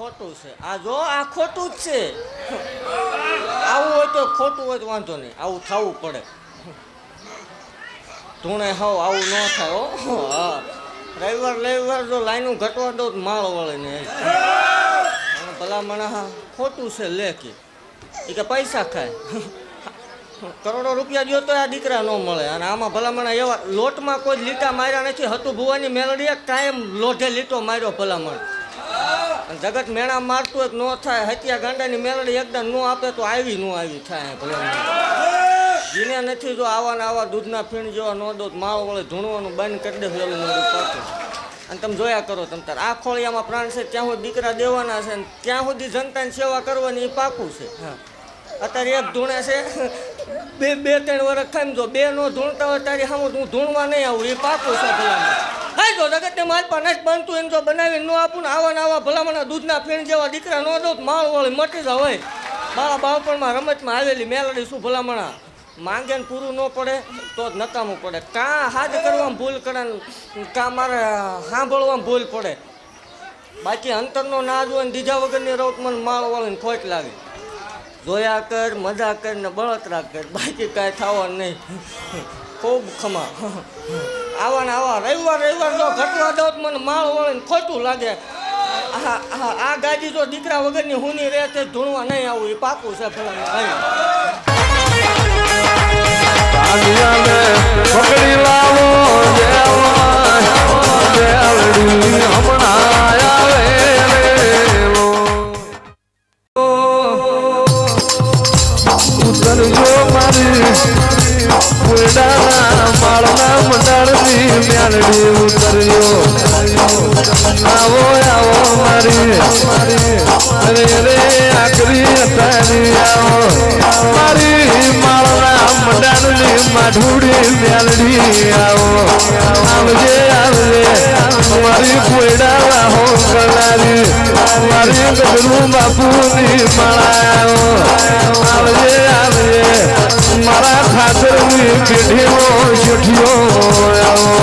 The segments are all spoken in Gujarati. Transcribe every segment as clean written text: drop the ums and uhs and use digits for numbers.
ખોટું છે આ જો આ ખોટું જ છે આવું હોય તો ખોટું હોય તો વાંધો નહીં આવું થવું પડે ધૂણે હાવ આવું ન થાય હો હા રવિવાર જો લાઈનું ઘટવા દો માળ વળે ને ભલા મને હા ખોટું છે લે કે પૈસા ખાય કરોડો રૂપિયા દો તો આ દીકરા ન મળે અને આમાં ભલામણ એવા લોટમાં કોઈ લીટા માર્યા નથી હતું ભુવાની મેલડીએ કાયમ લોઢે લીટો માર્યો ભલામણ જગત મેળા મારતું એક ન થાય હત્યા ગાંડાની મેલડી એકદમ ન આપે તો આવી ન આવી થાય ભલામણ જીને નથી જો આવા ને આવા દૂધના ફીણ જેવા ન દો માળ વળે ધૂણવાનું બંધ કરી દે વેલું મોડું પાછું અને તમે જોયા કરો તમે તાર આ ખોળિયામાં પ્રાણ છે ત્યાં સુધી દીકરા દેવાના છે ત્યાં સુધી જનતાની સેવા કરવાની એ પાકું છે હા અત્યારે એક ધૂણે છે બે ત્રણ વર્ષ ખાઈ જો બે નો ધૂણતા હોય તારી સામે હું ધૂણવા નહીં આવું એ પાકું છે ભલામણ હા જો જગતને માલપા નથી બનતું એમ જો બનાવીને ન આપું ને આવા ભલામણ દૂધના ફીણ જેવા દીકરા ન દો માળ વળી મટી જાવ હોય મારા બાળપણમાં રમતમાં આવેલી મેલડી શું ભલામણા માંગે ને પૂરું ન પડે તો જ નકામું પડે કાં હાથ કરવામાં ભૂલ કરે કાં મારે સાંભળવામાં ભૂલ પડે બાકી અંતરનો નાદ હોય ને દીધા વગરની રૌત મને માળ વળીને ખોટ લાગે જોયા કર મજા કર ને બળતરા કર બાકી કાંઈ થવાનું નહીં ખૂબ ખમા આવા ને આવા રવિવાર જો ઘટવા દો મને માળ વળે ને ખોટું લાગે આ ગાડી જો દીકરા વગરની હુની રહે તે ધૂણવા નહીં આવું એ પાકું છે ભલા પકડી લાવો હમણાં આવે ઉતરજો મારી ફૂલડાના માળના મંડાળની મ્યાલડી ઉતરજો આવો આવો મારી અરે અરે આકરી તારી આવો મારી માળના મંડાળની માઢુડી મ્યાલડી આવો આવજે આવજે મારી ફૂલડા હો કલારી મારી ગગરું બાપુની માળા આવજે આવજે મારા ખાતરની પેઢીઓ શેઠીઓ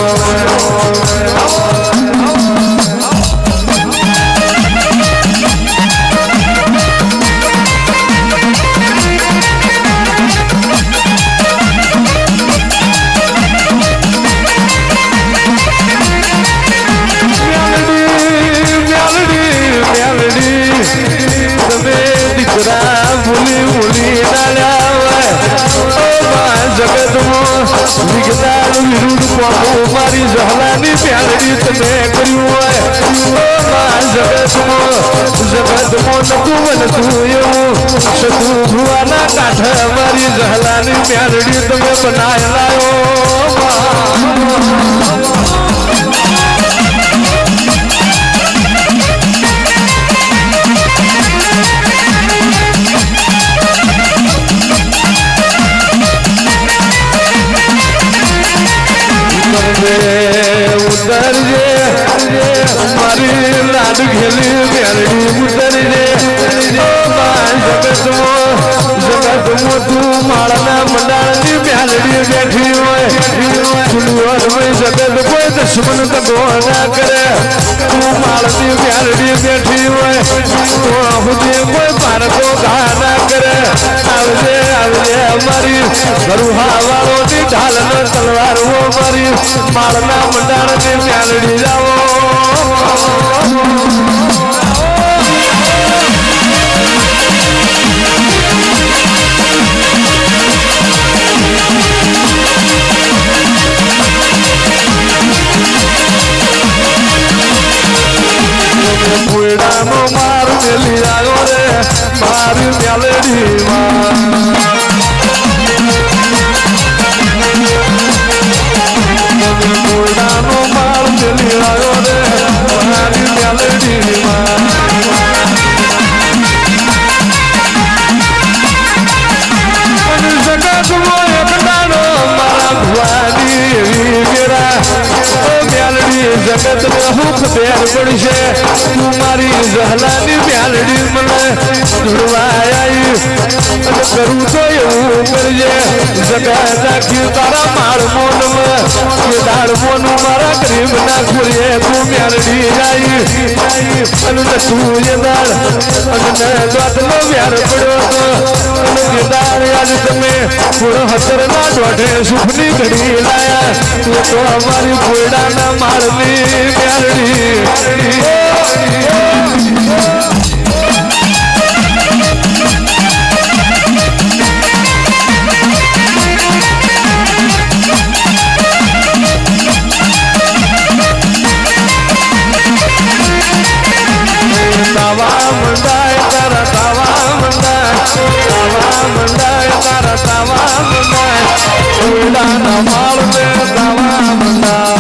મારી જહલાની પ્યાલડી તમે કર્યું હોય જગતમાં નતું બનતું એવું સતું ભુવાના કાંઠે મારી જહલાની પ્યાલડી તમે બનાય લાયો ઉતરજે મારી લાડ ઘેલી મેલડી ઉતરજે જગતમાં તું માળના મંડાળની મેલડી બેઠી હોય જગત કોઈ દુશ્મન દગો ના કરે તું માળની મેલડી બેઠી હોય કોઈ ભારતો ઘા ના કરે આવજે આવજે અમારી ગરુહા વાળોની ઢાલ ને તલવાર મારી માળના મંડાળની મ્યાલડી જાઓ ફૂલડાનો માર મેલી આવ્યો રે મારી મ્યાલડી ફૂલડાનો માર મેલી આવ્યો રે મારી મ્યાલડી જગતમાં એક દાડો મારા ભુવાની એવી મેરા મ્યાલડી જગત ને હુખ બેર પડશે તું મારી જહલાની મ્યાલડી મને ધૂળવા આવી અને કરું તો એવું કરજે જગત આખી તારા માળ મોનમાં કે દાળ મોનું મારા ગરીબ ના ખોરીએ તું મ્યાલડી આવી અને તું એ દાળ અને દોઢનો વ્યાર પડ્યો હતો અને કેદાર આજ તમે પૂરો હતરના દોઢે સુખની ઘડી લાયા એ તો અમારી કોયડાના માળની વ્યારડી તાવા મંડાય તારા તાવા મંડાય તારા તાવા મંડાય કોયડાના માળ ને તાવા મંડાય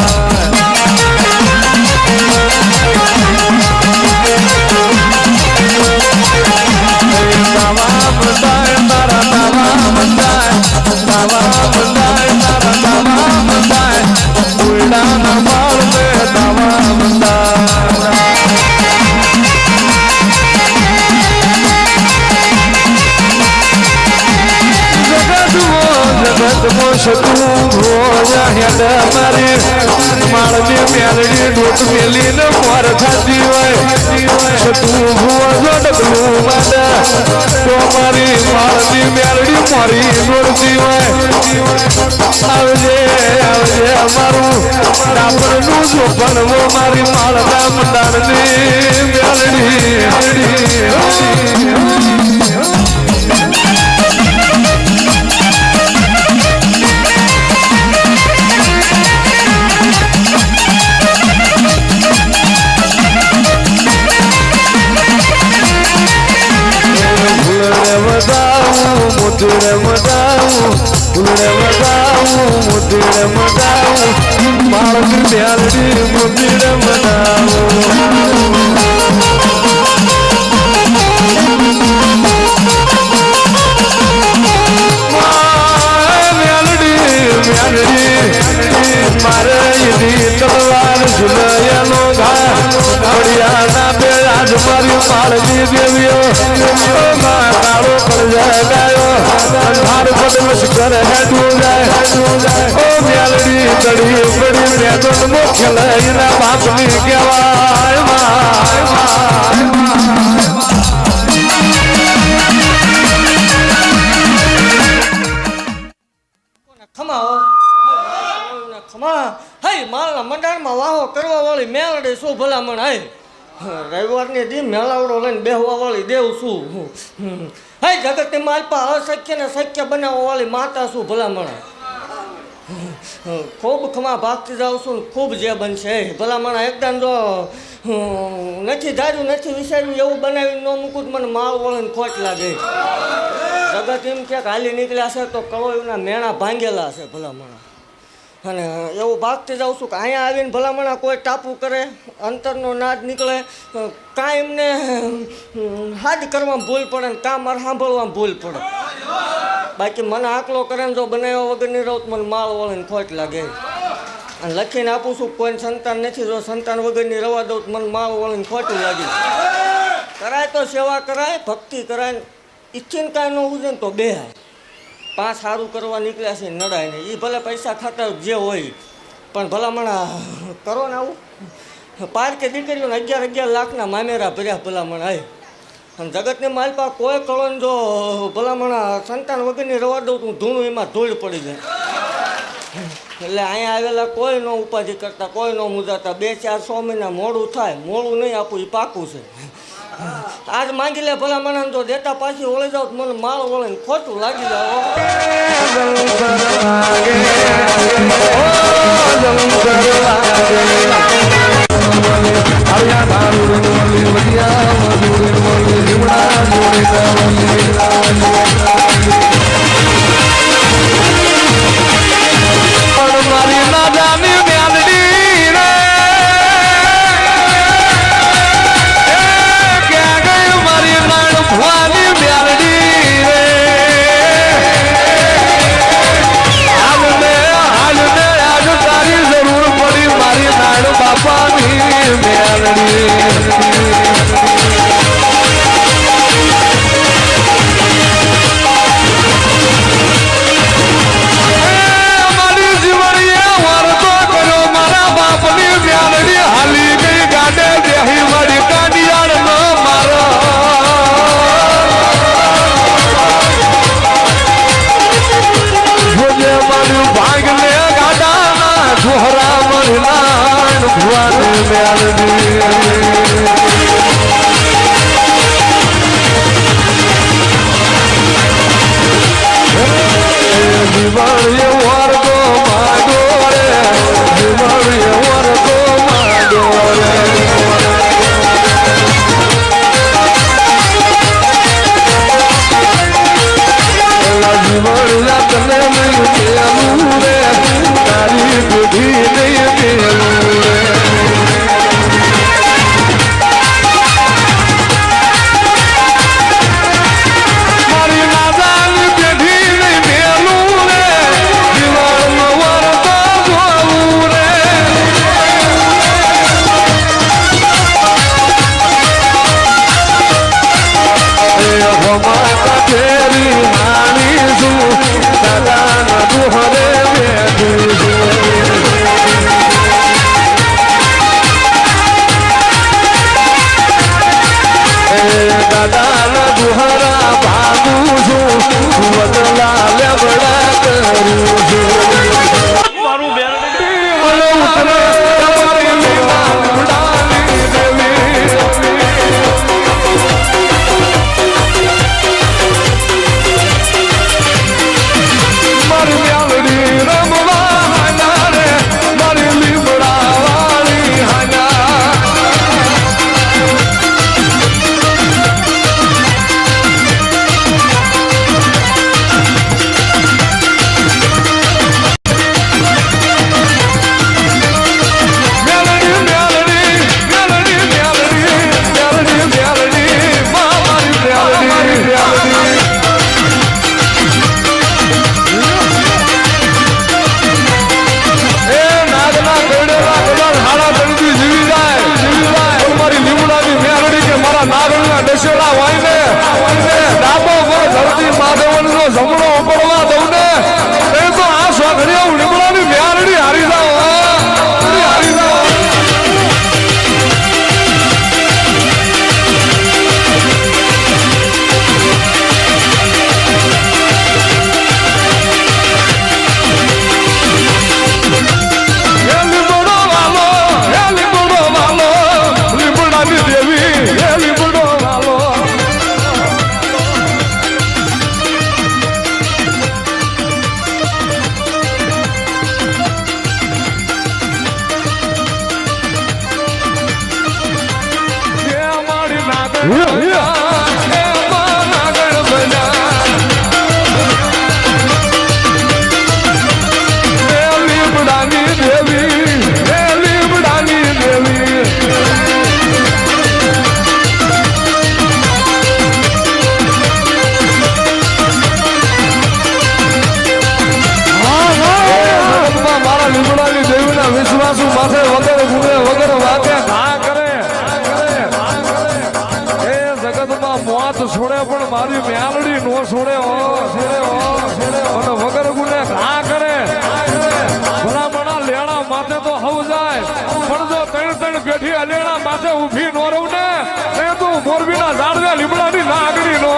માળની મેલડી ડોટ મેલીને મોર થતી હોય તું ભૂવો જો ડગલું માડા તો મારી માળની મેલડી મોરી દોડતી હોય આવજે આવજે અમારું ડાપરનું જો ભણવો મારી માળના મંડાણની મેલડી માળની મેલડી મુદીર મારે તલવાર ઝુલયાનો ઘા ઘડિયાના બે આજ મારી માળની દેવીઓ તારો પડજા ગાયો અંધાર પડવશ ઘરે હેડું જાય ઓ મેલડી તડી પડી રેતો મુખ્ય લઈના બાપની કહેવાય ખમા હઈ માલના મંડાણમાં વાહો કરવા વાળી મેલડી શું ભલામણ હઈ રવિવારની દી મેલાવડો લઈને બેહવા વાળી દેવ શું હઈ જગતની માલપા અશક્ય ને શક્ય બનાવવા વાળી માતા શું ભલામણ ખૂબ ખમા ભાગતી જાઉં છું ખૂબ જે બનશે ભલામણ એકદમ જો નથી ધાર્યું નથી વિચાર્યું એવું બનાવીને ન મૂકું મને માળ વળીને ખોટ લાગે જગત એમ ક્યાંક હાલી નીકળ્યા છે તો કળોના મેણા ભાંગેલા છે ભલામણ અને એવું ભાગતી જાઉં છું કે અહીંયા આવીને ભલામણા કોઈ ટાપુ કરે અંતરનો નાદ નીકળે કાંઈ એમને હાજ કરવામાં ભૂલ પડે ને કાં મારે સાંભળવામાં ભૂલ પડે બાકી મને આકલો કરે ને જો બનાવ્યા વગરની રહું તો મને માળ વળીને ખોટ લાગે અને લખીને આપું છું કોઈને સંતાન નથી જો સંતાન વગરની રવા દઉં તો મને માળ વળીને ખોટું લાગે કરાય તો સેવા કરાય ભક્તિ કરાય ઈચ્છીને કાંઈ ન ઉજે ને તો બેહાય પાંચ સારું કરવા નીકળ્યા છે નડાય ને એ ભલે પૈસા ખાતા જે હોય પણ ભલામણા કરો ને આવું પાર કે દીકરીઓને 11 લાખના મામેરા ભર્યા ભલામણ આય અને જગતની માલપા કોઈ કળો જો ભલામણા સંતાન વગરની રવા દઉં તું ધૂણું એમાં ધૂળ પડી જાય એટલે અહીંયા આવેલા કોઈ ન ઉપાધિ કરતા કોઈ ન મુજાતા 2-4 મહિના મોડું થાય મોડું નહીં આપું એ પાકું છે આજ માંગી લે ભલા મને તો દેતા પાછી ઓળી જાવ મને માળ વળે ખોટું લાગી જાય મારી નાદાની મેલડી રે ક્યાં ગઈ મારી નાનપવાની મેલડી રે હાલને આજ તારી જરૂર પડી મારી નાન બાપાની મેલડી એમાં નાગણ બન્યા લીમડાની દેવી લીમડાની દેવી મારા લીમડાની દેવીના વિશ્વાસુ માથે વગર ગુણે વગર વાતે ઘા કરે એ જગતમાં મોત છોડે પણ મારી મ્યાલડી નો છોડે અને વગર ગુણે ઘા કરે ભલામણા લેણા માથે તો હવ જાય પણ જો ત્રણ પેઠી અલેણા માથે ઊભી નો રહું ને એ તો મોરબીના ઝાડવે લીમડાની નાગડી નો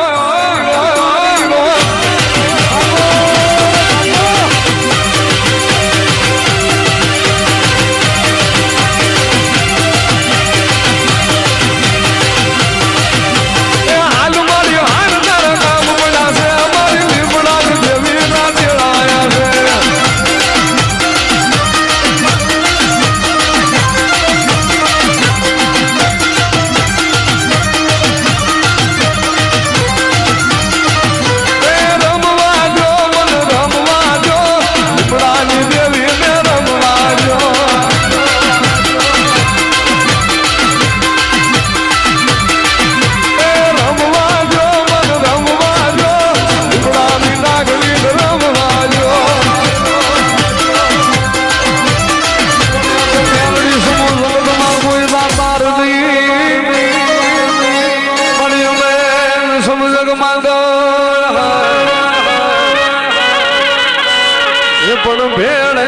પણ ભેળે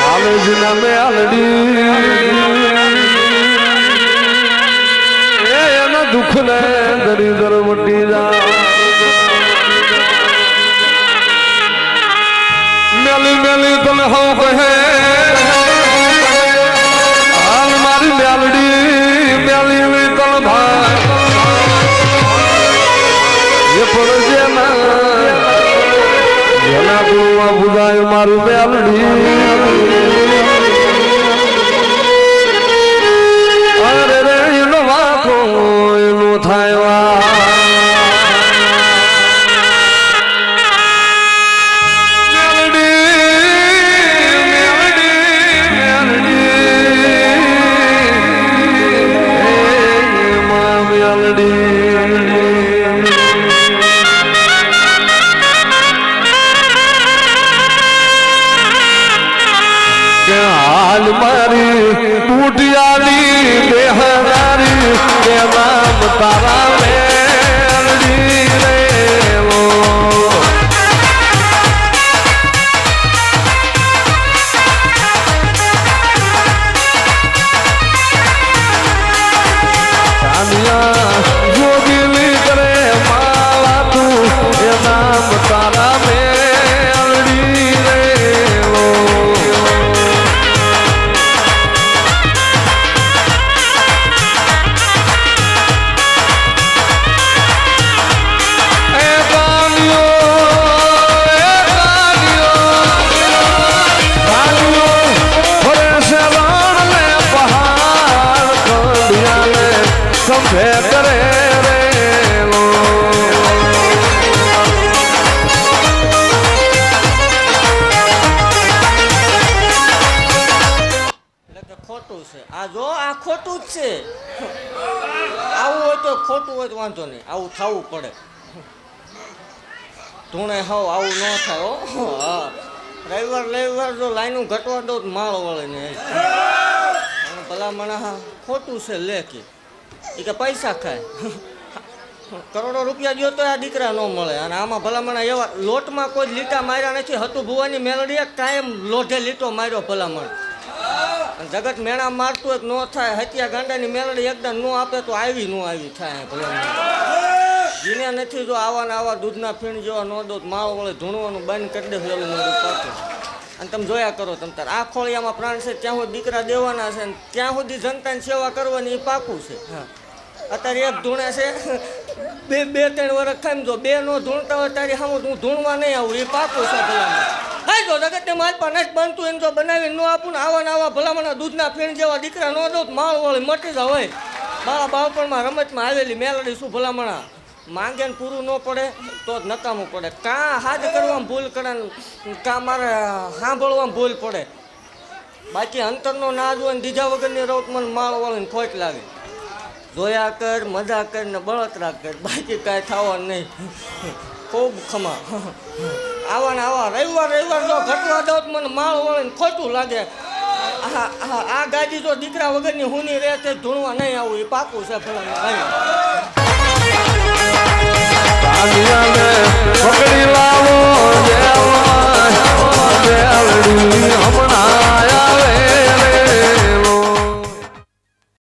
આલજીના મેલડી એના દુઃખ ને દરિદર વટી જા મેલી મેલી તને હો કહે હાલ મારી મેલડી મેલી તન ભાઈ એ પણ જેના ગુરુમાં બુધાય મારું મેલડી અરે રે એનો વાતો એનો થાય મારી ટૂટિયાની બેહનારી કે નામ તારા મેલડી રેવો કાનિયા જોગીલી કરે માલા તું એ નામ તારા મેલડી રેવો સંભે કરે રે એટલે કે ખોટું છે આ જો આ ખોટું જ છે આવું હોય તો ખોટું હોય તો વાંધો નહીં આવું થવું પડે ધૂણે હવ આવું ન થાય હો હા રવિવાર જો લાઈનું ઘટવા દો તો માળ વળે ને ભલા મણા ખોટું છે લે કે પૈસા ખાય કરોડો રૂપિયા દો તો આ દીકરા ન મળે અને આમાં ભલામણ એવા લોટમાં કોઈ લીટા માર્યા નથી હતું ભુવાની મેલડીએ કાયમ લોઢે લીટો માર્યો ભલામણ જગત મેણા મારતું એક ન થાય હત્યા ગાંડાની મેલડી એકદમ ન આપે તો આવી ન આવી થાય ભલામણ જીને નથી જો આવા દૂધના ફીણ જેવા ન દો માળ વળે ધૂણવાનું બંધ કરી દે પેલું પાછું અને તમે જોયા કરો તમે તાર આ ખોળિયામાં પ્રાણ છે ત્યાં સુધી દીકરા દેવાના છે ત્યાં સુધી જનતાની સેવા કરવાની એ પાકું છે હા અત્યારે એક ધૂણે છે બે ત્રણ વર્ષ ખાઈ જો બે નો ધૂણતા હોય તારી સામે હું ધૂણવા નહીં આવું એ પાકું છે ભલામણ હા જો જગતને માલપા નથી બનતું એને જો બનાવીને ન આપું ને આવા ભલામણ દૂધના ફીણ જેવા દીકરા ન દો માળ વળે મટી જાય હોય મારા બાળપણમાં રમતમાં આવેલી મેલડી શું ભલામણા માંગે ને પૂરું ન પડે તો જ નકામું પડે કાં હાજ કરવામાં ભૂલ કરે ને કાં મારે સાંભળવામાં ભૂલ પડે બાકી અંતરનો નાદ હોય ને દીધા વગરની રવત મને માળ વાળીને ખોટ લાગે જોયા કર મજા કર ને બળતરા કર બાકી કાંઈ થવાનું નહીં ખૂબ ખમા આવા ને આવા રવિવાર જો ઘટવા દો તો મને માળ વાળીને ખોટું લાગે આ ગાડી જો દીકરા વગરની હુની રહે તે ધૂણવા નહીં આવું એ પાકું છે ભલા